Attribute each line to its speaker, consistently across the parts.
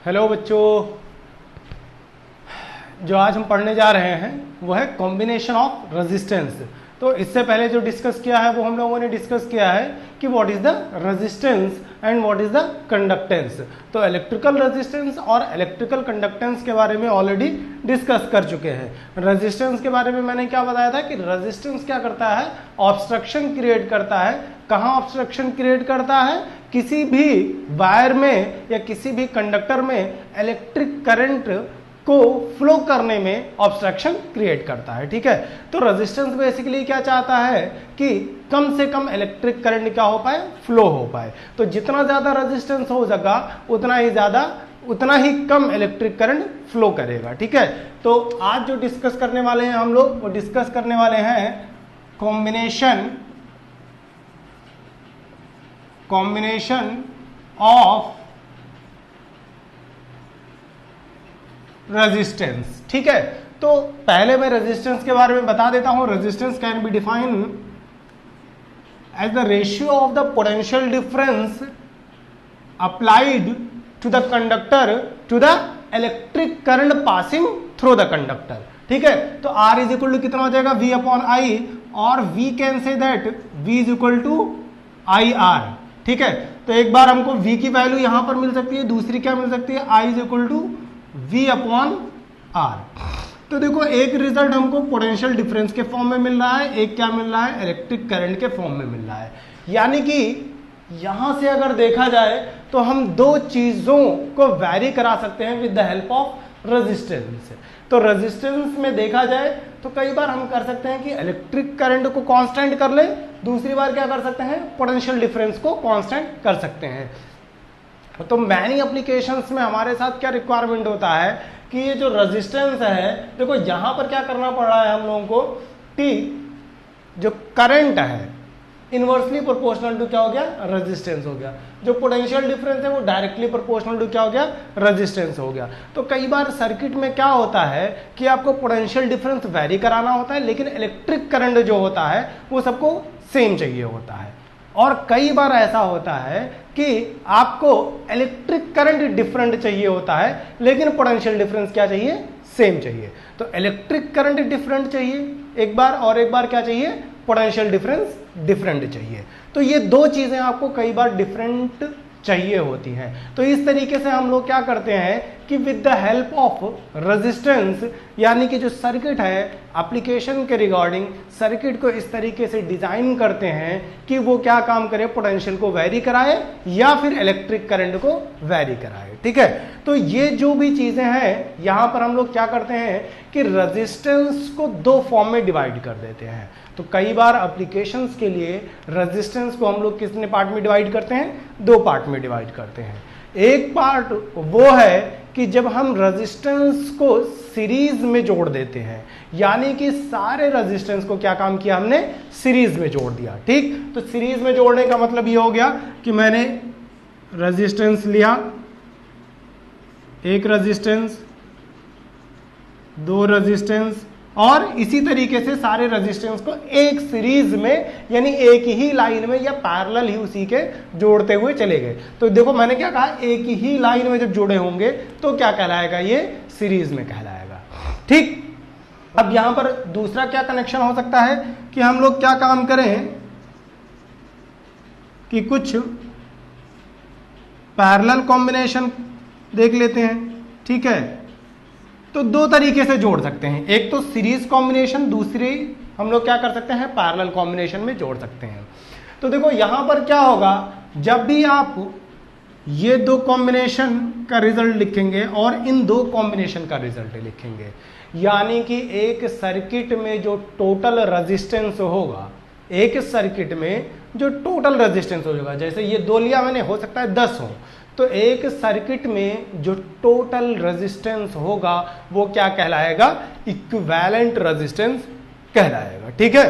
Speaker 1: Hello बच्चों, जो आज हम पढ़ने जा रहे हैं वो है कॉम्बिनेशन ऑफ रेजिस्टेंस। तो इससे पहले जो डिस्कस किया है वो हम लोगों ने डिस्कस किया है कि what is the resistance and what is the conductance. तो इलेक्ट्रिकल रेजिस्टेंस और इलेक्ट्रिकल कंडक्टेंस के बारे में ऑलरेडी डिस्कस कर चुके हैं। रेजिस्टेंस के बारे में मैंने क्या बताया था कि रेजिस्टेंस क्या करता है, ऑब्स्ट्रक्शन क्रिएट करता है। कहाँ ऑब्स्ट्रक्शन क्रिएट करता है? किसी भी वायर में या किसी भी कंडक्टर में इलेक्ट्रिक करंट को फ्लो करने में ऑब्स्ट्रक्शन क्रिएट करता है। ठीक है, तो रेजिस्टेंस बेसिकली क्या चाहता है कि कम से कम इलेक्ट्रिक करंट क्या हो पाए, फ्लो हो पाए। तो जितना ज्यादा रेजिस्टेंस हो जाएगा उतना ही कम इलेक्ट्रिक करंट फ्लो करेगा। ठीक है, तो आज जो डिस्कस करने वाले हैं हम लोग वो डिस्कस करने वाले हैं कॉम्बिनेशन ऑफ रेजिस्टेंस। ठीक है, तो पहले मैं रेजिस्टेंस के बारे में बता देता हूं। Resistance can be define as the ratio of the potential difference applied to the conductor to the electric current passing through the conductor. ठीक है, तो R इज इक्वल टू कितना हो जाएगा, V अपॉन I, और V can say that V is equal to IR। ठीक है, तो एक बार हमको V की वैल्यू यहां पर मिल सकती है, दूसरी क्या मिल सकती है, I is equal to V upon R। तो देखो, एक रिजल्ट हमको पोटेंशियल डिफरेंस के फॉर्म में मिल रहा है, एक क्या मिल रहा है, इलेक्ट्रिक करंट के फॉर्म में मिल रहा है। यानी कि यहां से अगर देखा जाए तो हम दो चीजों को वैरी करा सकते हैं with the help of resistance. तो रेजिस्टेंस में देखा जाए तो कई बार हम कर सकते हैं कि इलेक्ट्रिक करंट को कांस्टेंट कर ले, दूसरी बार क्या कर सकते हैं, पोटेंशियल डिफरेंस को कांस्टेंट कर सकते हैं। तो मैनी एप्लीकेशंस में हमारे साथ क्या रिक्वायरमेंट होता है कि ये जो रेजिस्टेंस है, देखो यहां पर क्या करना पड़ रहा है हम लोगों को कि जो करंट है इनवर्सली प्रोपोर्शनल टू क्या हो गया, रेजिस्टेंस हो गया। जो पोटेंशियल डिफरेंस है वो डायरेक्टली प्रोपोर्शनल टू क्या हो गया, रेजिस्टेंस हो गया। तो कई बार सर्किट में क्या होता है कि आपको पोटेंशियल डिफरेंस वैरी कराना होता है, लेकिन इलेक्ट्रिक करंट जो होता है वो सबको सेम चाहिए होता है। और कई बार ऐसा होता है कि आपको इलेक्ट्रिक करंट डिफरेंट चाहिए होता है, लेकिन पोटेंशियल डिफरेंस क्या चाहिए, सेम चाहिए। तो इलेक्ट्रिक करंट डिफरेंट चाहिए एक बार, और एक बार क्या चाहिए, पोटेंशियल डिफरेंस डिफरेंट चाहिए। तो ये दो चीजें आपको कई बार डिफरेंट चाहिए होती हैं। तो इस तरीके से हम लोग क्या करते हैं कि with the help of resistance, यानी कि जो सर्किट है एप्लीकेशन के रिगार्डिंग सर्किट को इस तरीके से डिजाइन करते हैं कि वो क्या काम करे, पोटेंशियल को वैरी कराए या फिर इलेक्ट्रिक करंट को वैरी कराए। ठीक है, तो ये जो भी चीजें हैं यहां पर हम लोग क्या करते हैं कि रेजिस्टेंस को दो फॉर्म में डिवाइड कर देते हैं। तो कई बार एप्लीकेशंस के लिए रेजिस्टेंस को हम लोग कितने पार्ट में डिवाइड करते हैं, दो पार्ट में डिवाइड करते हैं। एक पार्ट वो है कि जब हम रेजिस्टेंस को सीरीज में जोड़ देते हैं, यानी कि सारे रेजिस्टेंस को क्या काम किया, हमने सीरीज में जोड़ दिया। ठीक, तो सीरीज में जोड़ने का मतलब ये हो गया कि मैंने रेजिस्टेंस लिया, एक रेजिस्टेंस, दो रेजिस्टेंस, और इसी तरीके से सारे रेजिस्टेंस को एक सीरीज में यानी एक ही लाइन में या पैरेलल ही उसी के जोड़ते हुए चले गए। तो देखो मैंने क्या कहा, एक ही लाइन में जब जुड़े होंगे तो क्या कहलाएगा, ये सीरीज में कहलाएगा। ठीक, अब यहां पर दूसरा क्या कनेक्शन हो सकता है कि हम लोग क्या काम करें कि कुछ पैरेलल कॉम्बिनेशन देख लेते हैं। ठीक है, तो दो तरीके से जोड़ सकते हैं, एक तो सीरीज कॉम्बिनेशन, दूसरी हम लोग क्या कर सकते हैं, पैरेलल कॉम्बिनेशन में जोड़ सकते हैं। तो देखो यहां पर क्या होगा, जब भी आप ये दो कॉम्बिनेशन का रिजल्ट लिखेंगे और इन दो कॉम्बिनेशन का रिजल्ट लिखेंगे, यानी कि एक सर्किट में जो टोटल रेजिस्टेंस होगा, एक सर्किट में जो टोटल रेजिस्टेंस होगा, जैसे ये दो लिया मैंने, हो सकता है 10 हो, तो एक सर्किट में जो टोटल रेजिस्टेंस होगा वो क्या कहलाएगा, इक्विवेलेंट रेजिस्टेंस कहलाएगा। ठीक है,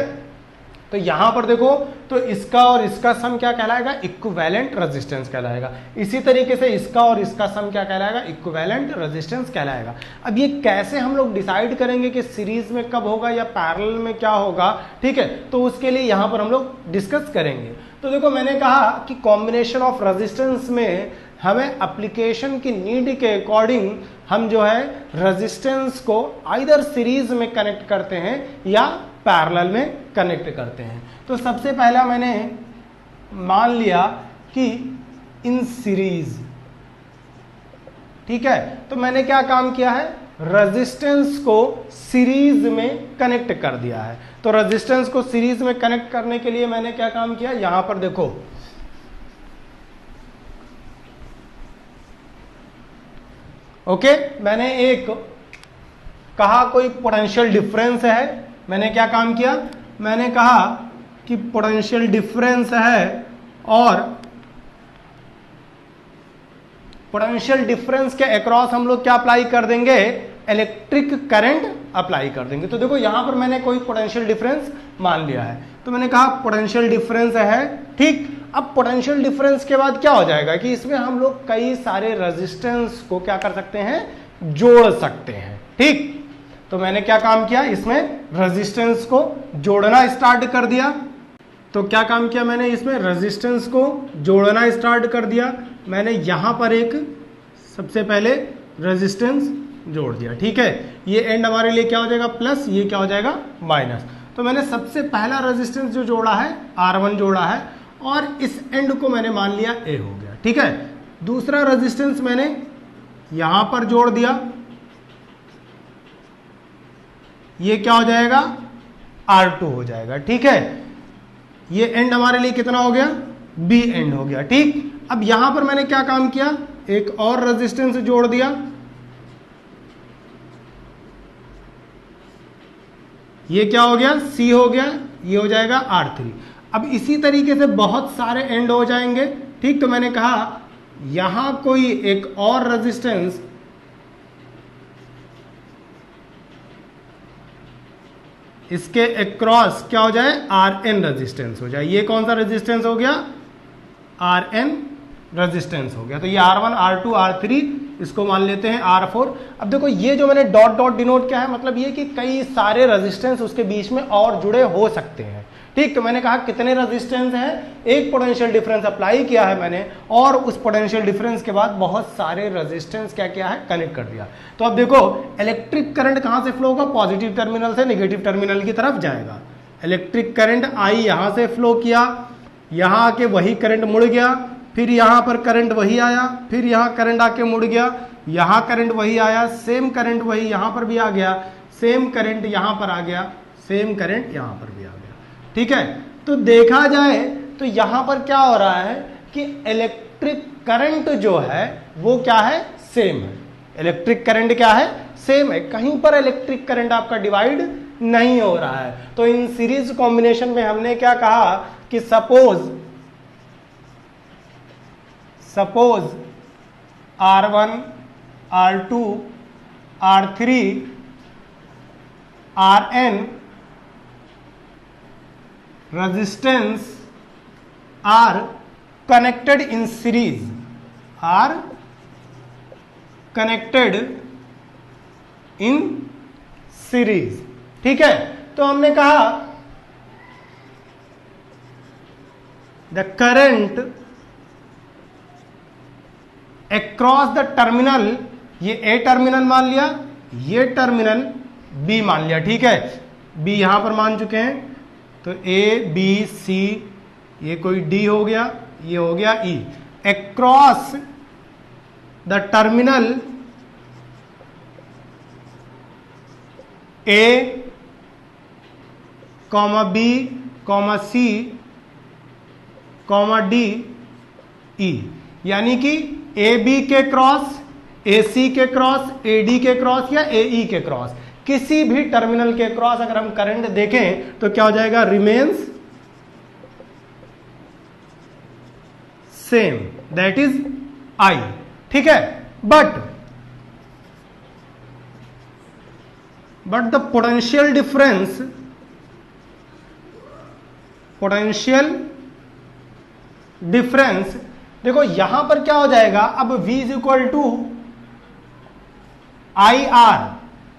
Speaker 1: तो यहां पर देखो, तो इसका और इसका सम क्या कहलाएगा, इक्विवेलेंट रेजिस्टेंस कहलाएगा। इसी तरीके से इसका और इसका सम क्या कहलाएगा, इक्विवेलेंट रेजिस्टेंस कहलाएगा। अब ये कैसे हम लोग डिसाइड करेंगे कि सीरीज में कब होगा या पैरेलल में क्या होगा, ठीक है, तो उसके लिए यहां पर हम लोग डिस्कस करेंगे। तो देखो मैंने कहा कि कॉम्बिनेशन ऑफ रेजिस्टेंस में हमें एप्लीकेशन की नीड के अकॉर्डिंग हम जो है रेजिस्टेंस को आइदर सीरीज में कनेक्ट करते हैं या पैरेलल में कनेक्ट करते हैं। तो सबसे पहला मैंने मान लिया कि इन सीरीज, ठीक है, तो मैंने क्या काम किया है, रेजिस्टेंस को सीरीज में कनेक्ट कर दिया है। तो रेजिस्टेंस को सीरीज में कनेक्ट करने के लिए मैंने क्या काम किया, यहां पर देखो ओके, मैंने एक कहा कोई पोटेंशियल डिफरेंस है, मैंने क्या काम किया, मैंने कहा कि पोटेंशियल डिफरेंस है और पोटेंशियल डिफरेंस के अक्रॉस हम लोग क्या अप्लाई कर देंगे, इलेक्ट्रिक करंट अप्लाई कर देंगे। तो देखो यहां पर मैंने कोई पोटेंशियल डिफरेंस मान लिया है, तो मैंने कहा पोटेंशियल डिफरेंस है, ठीक। अब पोटेंशियल डिफरेंस के बाद क्या हो जाएगा कि इसमें हम लोग कई सारे रेजिस्टेंस को क्या कर सकते हैं, जोड़ सकते हैं, ठीक। तो मैंने क्या काम किया, इसमें रेजिस्टेंस को जोड़ना स्टार्ट कर दिया। तो क्या काम किया मैंने, इसमें रेजिस्टेंस को जोड़ना स्टार्ट कर दिया। मैंने यहां पर एक सबसे पहले रेजिस्टेंस जोड़ दिया, ठीक है। ये एंड हमारे लिए क्या हो जाएगा, प्लस, ये क्या हो जाएगा, माइनस। तो मैंने सबसे पहला रेजिस्टेंस जो जोड़ा है R1 जोड़ा है और इस एंड को मैंने मान लिया A हो गया, ठीक है। दूसरा रेजिस्टेंस मैंने यहां पर जोड़ दिया, ये क्या हो जाएगा, R2 हो जाएगा, ठीक है। ये एंड हमारे लिए कितना हो गया, B एंड हो गया, ठीक। अब यहां पर मैंने क्या काम किया, एक और रेजिस्टेंस जोड़ दिया, ये क्या हो गया, C हो गया, ये हो जाएगा R3। अब इसी तरीके से बहुत सारे एंड हो जाएंगे, ठीक। तो मैंने कहा यहां कोई एक और रेजिस्टेंस इसके अक्रॉस क्या हो जाए, Rn रेजिस्टेंस हो जाए। ये कौन सा रेजिस्टेंस हो गया, Rn रेजिस्टेंस हो गया। तो ये R1, R2, R3, इसको मान लेते हैं R4। अब देखो ये जो मैंने डॉट डॉट डिनोट किया है, मतलब ये कि कई सारे रेजिस्टेंस उसके बीच में और जुड़े हो सकते हैं, ठीक। तो मैंने कहा कितने रेजिस्टेंस हैं, एक पोटेंशियल डिफरेंस अप्लाई किया है मैंने और उस पोटेंशियल डिफरेंस के बाद बहुत सारे रेजिस्टेंस क्या किया है, कनेक्ट कर दिया। तो अब देखो इलेक्ट्रिक करंट कहां से फ्लो होगा, पॉजिटिव टर्मिनल से नेगेटिव टर्मिनल की तरफ जाएगा। इलेक्ट्रिक करंट आई यहां से फ्लो किया, यहां आके वही करंट मुड़ गया, फिर यहां पर करंट वही आया, फिर यहां करंट आके मुड़ गया, यहां करंट वही आया, सेम करंट वही यहां पर भी आ गया, सेम करंट यहां पर आ गया, सेम करंट यहां पर भी आ गया, ठीक है। तो देखा जाए तो यहां पर क्या हो रहा है कि इलेक्ट्रिक करंट जो है वो क्या है, सेम है। इलेक्ट्रिक करंट क्या है, सेम है, कहीं पर इलेक्ट्रिक करंट आपका डिवाइड नहीं हो रहा है। तो इन सीरीज कॉम्बिनेशन में हमने क्या कहा कि suppose R1, R2, R3, Rn resistance are connected in series, are connected in series, ठीक है। तो हमने कहा the current across the terminal, ये ए टर्मिनल मान लिया, ये टर्मिनल बी मान लिया, ठीक है। बी यहां पर मान चुके हैं, तो ए बी सी, ये कोई डी हो गया, ये हो गया E. Across the terminal A comma B comma C comma D E, यानी कि ए बी के क्रॉस, ए सी के क्रॉस, ए डी के क्रॉस या ए ई के क्रॉस, किसी भी टर्मिनल के क्रॉस अगर हम करंट देखें तो क्या हो जाएगा, remains same, that is I, ठीक है। बट द पोटेंशियल डिफरेंस देखो यहां पर क्या हो जाएगा, अब V is equal to I R.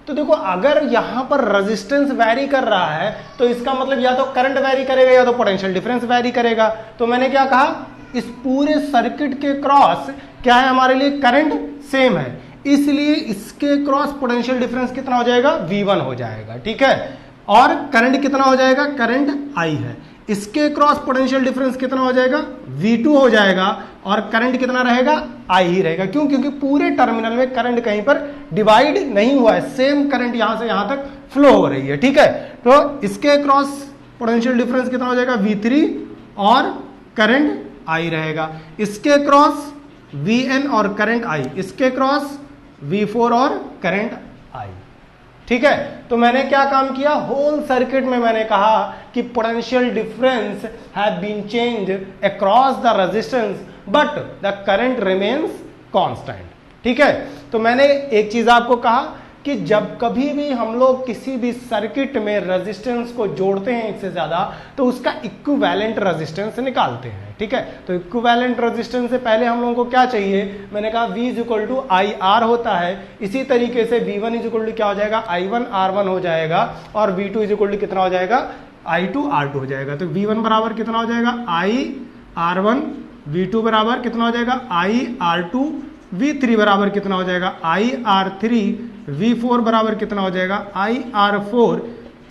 Speaker 1: तो देखो अगर यहां पर रेजिस्टेंस वैरी कर रहा है तो इसका मतलब या तो करंट वैरी करेगा या तो पोटेंशियल डिफरेंस वैरी करेगा। तो मैंने क्या कहा, इस पूरे सर्किट के क्रॉस क्या है हमारे लिए, करंट सेम है, इसलिए इसके क्रॉस पोटेंशियल डिफरेंस कितना हो जाएगा, V1 हो जाएगा, ठीक है। और करंट कितना हो जाएगा, करंट I है, इसके क्रॉस पोटेंशियल डिफरेंस कितना हो जाएगा, V2 हो जाएगा, और करंट कितना रहेगा, I ही रहेगा। क्यों, क्योंकि पूरे टर्मिनल में करंट कहीं पर डिवाइड नहीं हुआ है, सेम करंट यहां से यहां तक फ्लो हो रही है, ठीक है। तो इसके क्रॉस पोटेंशियल डिफरेंस कितना हो जाएगा, V3, और करंट I रहेगा, इसके क्रॉस Vn और करंट I, इसके क्रॉस V4 और करंट I, ठीक है। तो मैंने क्या काम किया, होल सर्किट में मैंने कहा कि potential difference have been change across the resistance but the current remains constant, ठीक है। तो मैंने एक चीज आपको कहा कि जब कभी भी हम लोग किसी भी सर्किट में रेजिस्टेंस को जोड़ते हैं एक से ज्यादा, तो उसका इक्विवेलेंट रेजिस्टेंस निकालते हैं, ठीक है। तो इक्विवेलेंट रेजिस्टेंस से पहले हम लोगों को क्या चाहिए, मैंने कहा V = IR होता है, इसी तरीके से V1 = क्या हो जाएगा, I1 R1 हो जाएगा, और V2 = कितना हो जाएगा, I2 R2 हो जाएगा। तो V1 बराबर कितना हो जाएगा, I R1, V2 बराबर कितना हो जाएगा, I R2, V3 बराबर कितना हो जाएगा, I R3, V4 बराबर कितना हो जाएगा, I R4,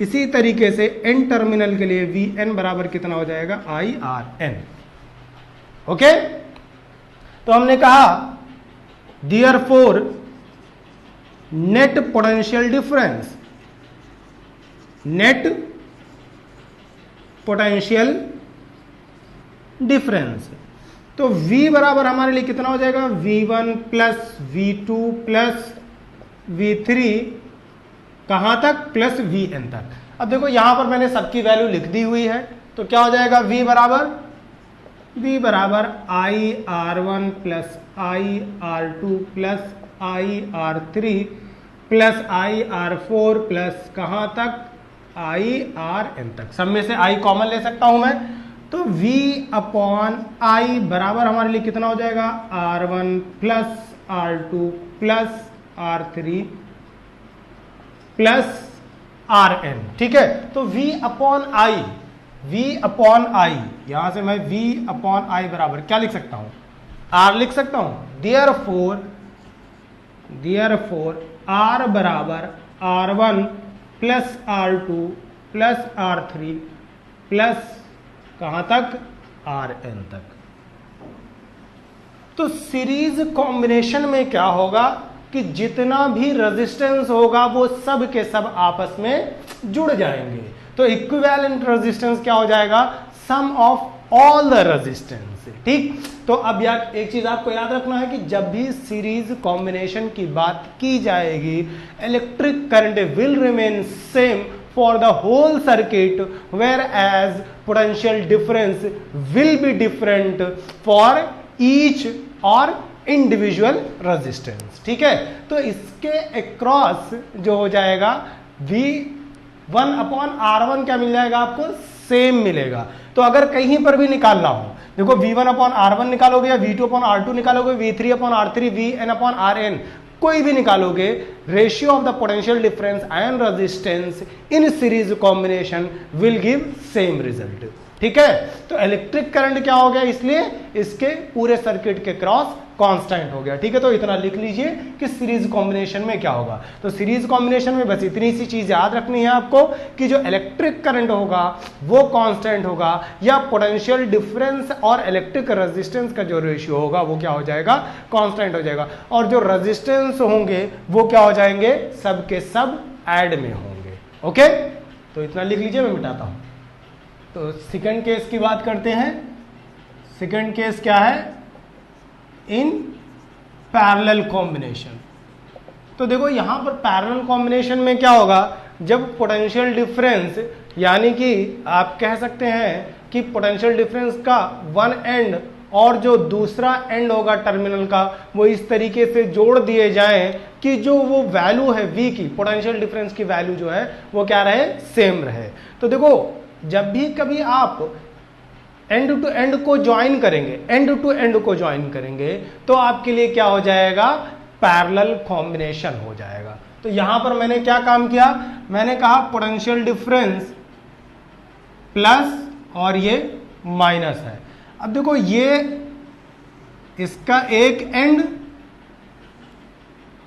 Speaker 1: इसी तरीके से n टर्मिनल के लिए Vn बराबर कितना हो जाएगा, I Rn, ओके। तो हमने कहा therefore net potential difference, net potential difference, तो V बराबर हमारे लिए कितना हो जाएगा, V1 plus V2 plus V3 कहां तक, प्लस Vn तक। अब देखो यहां पर मैंने सबकी वैल्यू लिख दी हुई है, तो क्या हो जाएगा, V बराबर I R1 plus I R2 plus I R3 plus I R4 plus कहां तक, I Rn तक। सब में से I कॉमन ले सकता हूं मैं, तो V/I बराबर हमारे लिए कितना हो जाएगा, R1 plus R2 plus R3 plus Rn, ठीक है। तो V/I यहां से मैं V/I बराबर क्या लिख सकता हूं, R लिख सकता हूं। देयरफॉर R बराबर R1 plus R2 plus R3 plus कहां तक, Rn तक। तो सीरीज कॉम्बिनेशन में क्या होगा कि जितना भी रेजिस्टेंस होगा वो सब के सब आपस में जुड़ जाएंगे। तो इक्विवेलेंट रेजिस्टेंस क्या हो जाएगा, सम ऑफ ऑल द रेजिस्टेंस, ठीक। तो अब यार एक चीज आपको याद रखना है कि जब भी सीरीज कॉम्बिनेशन की बात की जाएगी, electric current will remain same for the whole circuit, whereas potential difference will be different for each और इंडिविजुअल रेजिस्टेंस, ठीक है। तो इसके अक्रॉस जो हो जाएगा V1/R1 क्या मिल जाएगा आपको, सेम मिलेगा। तो अगर कहीं पर भी निकालना हो, देखो V1/R1 निकालोगे या V2/R2 निकालोगे, V3/R3, Vn/Rn, कोई भी निकालोगे, ratio of the potential difference and resistance in series combination will give same result, ठीक है। तो इलेक्ट्रिक करंट क्या हो गया, इसलिए इसके पूरे सर्किट के क्रॉस कांस्टेंट हो गया, ठीक है। तो इतना लिख लीजिए कि सीरीज कॉम्बिनेशन में क्या होगा। तो सीरीज कॉम्बिनेशन में बस इतनी सी चीज याद रखनी है आपको कि जो इलेक्ट्रिक करंट होगा वो कांस्टेंट होगा, या पोटेंशियल डिफरेंस और इलेक्ट्रिक रेजिस्टेंस का जो रेशियो होगा वो क्या हो जाएगा, कांस्टेंट हो जाएगा, और जो रेजिस्टेंस होंगे वो क्या हो जाएंगे, सब के सब ऐड में होंगे, ओके। तो इतना लिख लीजिए, मैं मिटाता हूं। तो सेकंड केस की बात करते हैं। सेकंड केस क्या है, इन पैरेलल कॉम्बिनेशन। तो देखो यहां पर पैरेलल कॉम्बिनेशन में क्या होगा, जब पोटेंशियल डिफरेंस, यानी कि आप कह सकते हैं कि पोटेंशियल डिफरेंस का वन एंड और जो दूसरा एंड होगा टर्मिनल का, वो इस तरीके से जोड़ दिए जाएं कि जो वो वैल्यू है V की, पोटेंशियल डिफरेंस की वैल्यू जो है वो क्या रहे, सेम रहे। तो देखो जब भी कभी आप एंड टू एंड को ज्वाइन करेंगे, एंड टू एंड को ज्वाइन करेंगे, तो आपके लिए क्या हो जाएगा, पैरेलल कॉम्बिनेशन हो जाएगा। तो यहां पर मैंने क्या काम किया, मैंने कहा पोटेंशियल डिफरेंस प्लस और ये माइनस है। अब देखो ये इसका एक एंड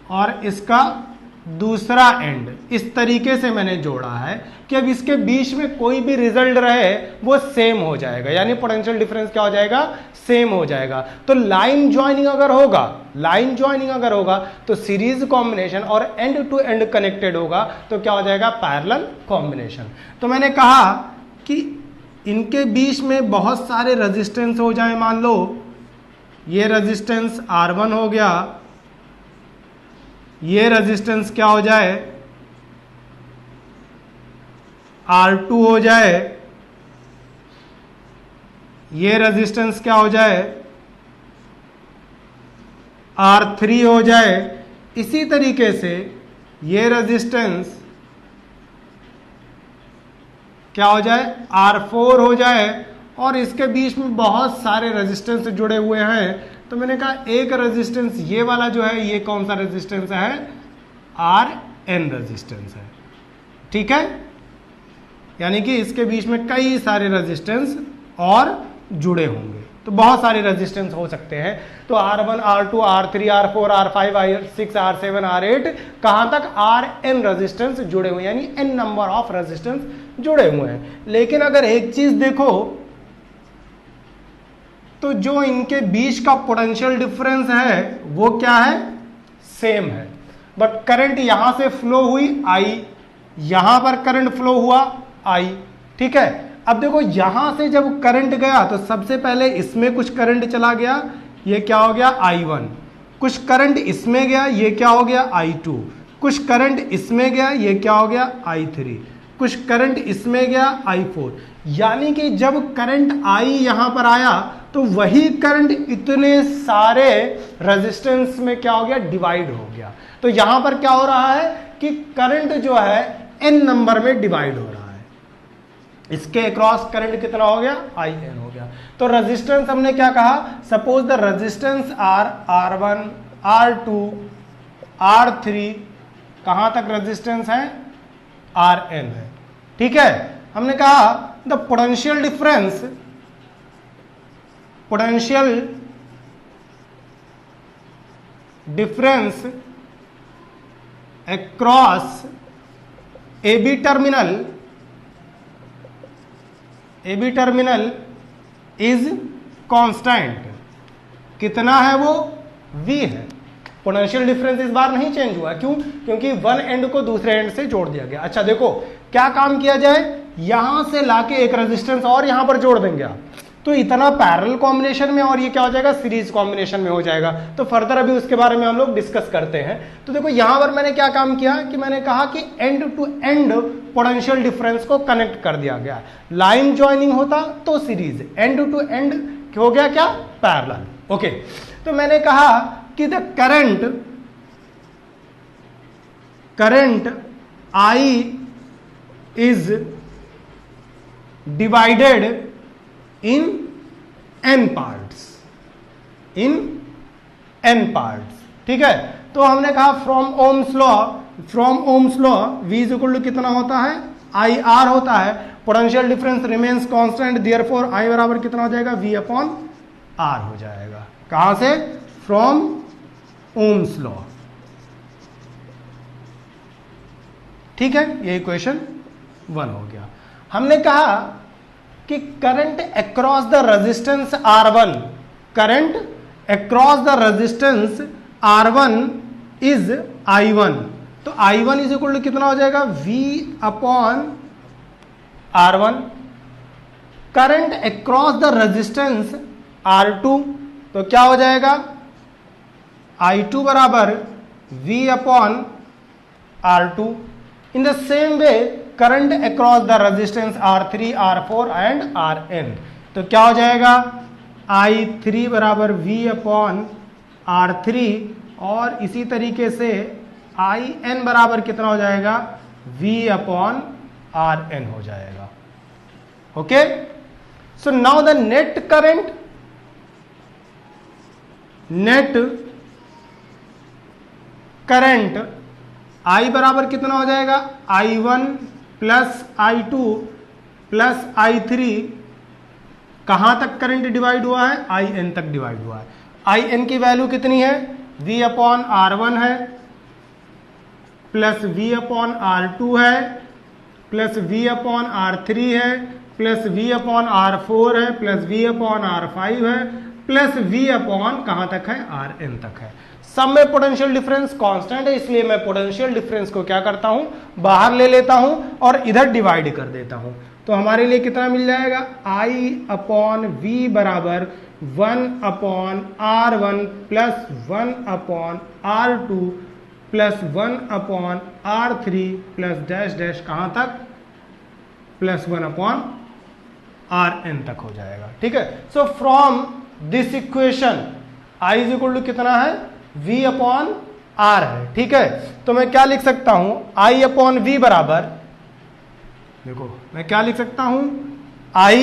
Speaker 1: और इसका दूसरा एंड, इस तरीके से मैंने जोड़ा है कि अब इसके बीच में कोई भी रिजल्ट रहे वो सेम हो जाएगा, यानी पोटेंशियल डिफरेंस क्या हो जाएगा, सेम हो जाएगा। तो लाइन ज्वाइनिंग अगर होगा तो सीरीज कॉम्बिनेशन और एंड टू एंड कनेक्टेड होगा तो क्या हो जाएगा, पैरेलल कॉम्बिनेशन। तो मैंने कहा कि इनके बीच में बहुत सारे रेजिस्टेंस हो जाए, मान लो ये रेजिस्टेंस R1 हो गया, ये रेजिस्टेंस क्या हो जाए, R2 हो जाए, ये रेजिस्टेंस क्या हो जाए, R3 हो जाए। इसी तरीके से ये रेजिस्टेंस क्या हो जाए, R4 हो जाए, और इसके बीच में बहुत सारे रेजिस्टेंस जुड़े हुए हैं। तो मैंने कहा एक रेजिस्टेंस ये वाला जो है, ये कौन सा रेजिस्टेंस है, Rn रेजिस्टेंस है, ठीक है। यानी कि इसके बीच में कई सारे रेजिस्टेंस और जुड़े होंगे, तो बहुत सारे रेजिस्टेंस हो सकते हैं। तो R1, R2, R3, R4, R5, R6, R7, R8, कहां तक, Rn रेजिस्टेंस जुड़े हुए, यानी n नंबर ऑफ रेजिस्टेंस जुड़े हुए हैं। लेकिन अगर एक चीज देखो तो जो इनके बीच का पोटेंशियल डिफरेंस है वो क्या है, सेम है, बट करंट यहां से फ्लो हुई I, यहां पर करंट फ्लो हुआ I, ठीक है। अब देखो यहां से जब करंट गया तो सबसे पहले इसमें कुछ करंट चला गया, ये क्या हो गया, I1, कुछ करंट इसमें गया, ये क्या हो गया, I2, कुछ करंट इसमें गया, ये क्या हो गया, I3, कुछ करंट इसमें गया, I4। यानी कि जब करंट I यहां पर आया तो वही करंट इतने सारे रेजिस्टेंस में क्या हो गया, डिवाइड हो गया। तो यहां पर क्या हो रहा है कि करंट जो है n नंबर में डिवाइड हो रहा है, इसके अक्रॉस करंट कितना हो गया, IN हो गया। तो रेजिस्टेंस हमने क्या कहा, suppose the resistance R R1, R2, R3, कहां तक रेजिस्टेंस है, Rn है, ठीक है। हमने कहा the potential difference across AB terminal is constant, कितना है वो, V है। पोटेंशियल डिफरेंस इस बार नहीं चेंज हुआ, क्यों, क्योंकि वन एंड को दूसरे एंड से जोड़ दिया गया। अच्छा देखो क्या काम किया जाए, यहां से लाके एक रेजिस्टेंस और यहां पर जोड़ देंगे आप, तो इतना पैरेलल कॉम्बिनेशन में, और ये क्या हो जाएगा, सीरीज कॉम्बिनेशन में हो जाएगा। तो फर्दर अभी उसके बारे में हम लोग डिस्कस करते हैं। तो देखो यहां पर मैंने क्या काम किया कि मैंने कहा कि end to end potential difference को कनेक्ट कर दिया गया। लाइन ज्वाइनिंग होता तो सीरीज, एंड टू एंड हो गया क्या, पैरेलल। ओके, तो मैंने कहा कि the current I is divided in n parts, ठीक है। तो हमने कहा from Ohm's law V is equal to कितना होता है, IR होता है, potential difference remains constant, therefore I बराबर कितना हो जाएगा, V अपॉन R हो जाएगा। कहां से, फ्रॉम ओम्स लॉ, ठीक है। ये इक्वेशन 1 हो गया। हमने कहा कि current across the resistance R1, current across the resistance R1 is I1, तो I1 इज इक्वल टू कितना हो जाएगा, V upon R1। Current across the resistance R2, तो क्या हो जाएगा, I2 बराबर V upon R2। In the same way current across the resistance R3, R4 and Rn, तो क्या हो जाएगा, I3 बराबर V अपॉन R3, और इसी तरीके से In बराबर कितना हो जाएगा, V अपॉन Rn हो जाएगा। Okay, so now the net current I बराबर कितना हो जाएगा, I1 plus I2 plus I3, कहां तक करंट डिवाइड हुआ है, In तक डिवाइड हुआ है। आई एन की वैल्यू कितनी है, V अपॉन R1 है प्लस V अपॉन R2 है प्लस V अपॉन R3 है प्लस V अपॉन R4 है प्लस V अपॉन R5 है प्लस V अपॉन कहां तक है, Rn तक है। सब में पोटेंशियल डिफरेंस कांस्टेंट है, इसलिए मैं पोटेंशियल डिफरेंस को क्या करता हूं, बाहर ले लेता हूं और इधर डिवाइड कर देता हूं। तो हमारे लिए कितना मिल जाएगा, I अपॉन V बराबर 1 upon R1 plus 1 upon R2 plus 1 upon R3 plus dash dash कहां तक, प्लस 1 अपॉन Rn तक हो जाएगा। ठीक है, so from this equation I is equal to कितना है, V अपॉन R है। ठीक है, तो मैं क्या लिख सकता हूं, I अपॉन V बराबर, देखो मैं क्या लिख सकता हूं, I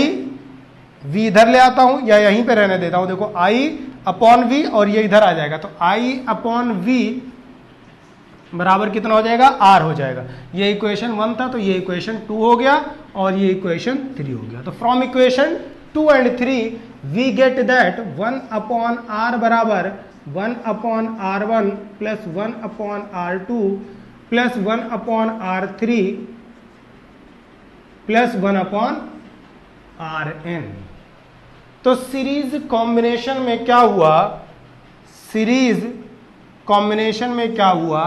Speaker 1: V इधर ले आता हूं या यहीं पे रहने देता हूं, देखो I अपॉन V और ये इधर आ जाएगा, तो I अपॉन V बराबर कितना हो जाएगा, R हो जाएगा। ये इक्वेशन 1 था तो ये इक्वेशन 2 हो गया और ये इक्वेशन 3 हो गया। तो from equation 2 and 3 we get that 1 upon R बराबर 1 upon R1 plus 1 upon R2 plus 1 upon R3 plus 1 upon Rn। तो सीरीज कॉम्बिनेशन में क्या हुआ, सीरीज कॉम्बिनेशन में क्या हुआ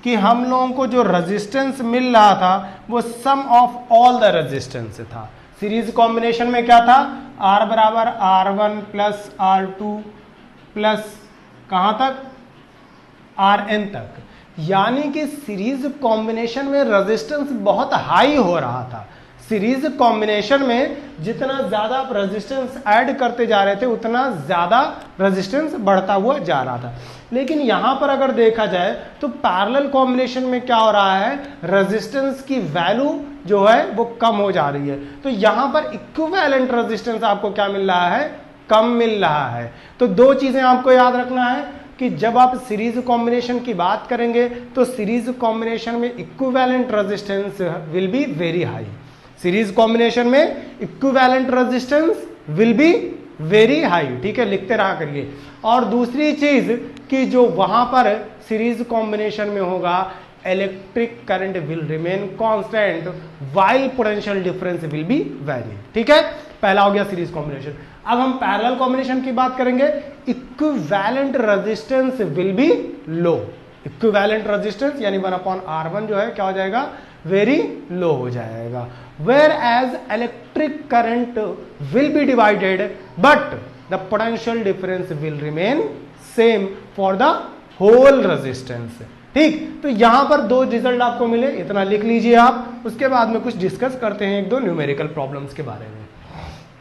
Speaker 1: कि हम लोगों को जो रेजिस्टेंस मिल रहा था वो सम ऑफ ऑल द रेजिस्टेंस था। सीरीज कॉम्बिनेशन में क्या था, R बराबर R1 प्लस R2 प्लस कहां तक, Rn तक, यानी कि सीरीज कॉम्बिनेशन में रेजिस्टेंस बहुत हाई हो रहा था। सीरीज कॉम्बिनेशन में जितना ज्यादा आप रेजिस्टेंस ऐड करते जा रहे थे उतना ज्यादा रेजिस्टेंस बढ़ता हुआ जा रहा था। लेकिन यहां पर अगर देखा जाए तो पैरेलल कॉम्बिनेशन में क्या हो रहा है, रेजिस्टेंस की वैल्यू जो है वो कम हो जा रही है। तो यहां पर इक्विवेलेंट रेजिस्टेंस आपको क्या मिल रहा है, कम मिल रहा है। तो दो चीजें आपको याद रखना है कि जब आप सीरीज कॉम्बिनेशन की बात करेंगे तो सीरीज कॉम्बिनेशन में equivalent resistance will be very high. Series combination में equivalent resistance will be very high. ठीक है, लिखते रहा करिए। और दूसरी चीज कि जो वहां पर सीरीज कॉम्बिनेशन में होगा, electric current will remain constant while potential difference will be very. ठीक है, पहला हो गया सीरीज कॉम्बिनेशन। अब हम पैरेलल कॉम्बिनेशन की बात करेंगे, equivalent resistance will B low. Equivalent resistance यानी 1 अपॉन R1 जो है क्या हो जाएगा, वेरी लो हो जाएगा। Whereas electric current will be divided but the potential difference will remain same for the whole resistance. ठीक, तो यहां पर दो रिजल्ट आपको मिले, इतना लिख लीजिए आप। उसके बाद में कुछ डिस्कस करते हैं, एक दो न्यूमेरिकल प्रॉब्लम्स के बारे में।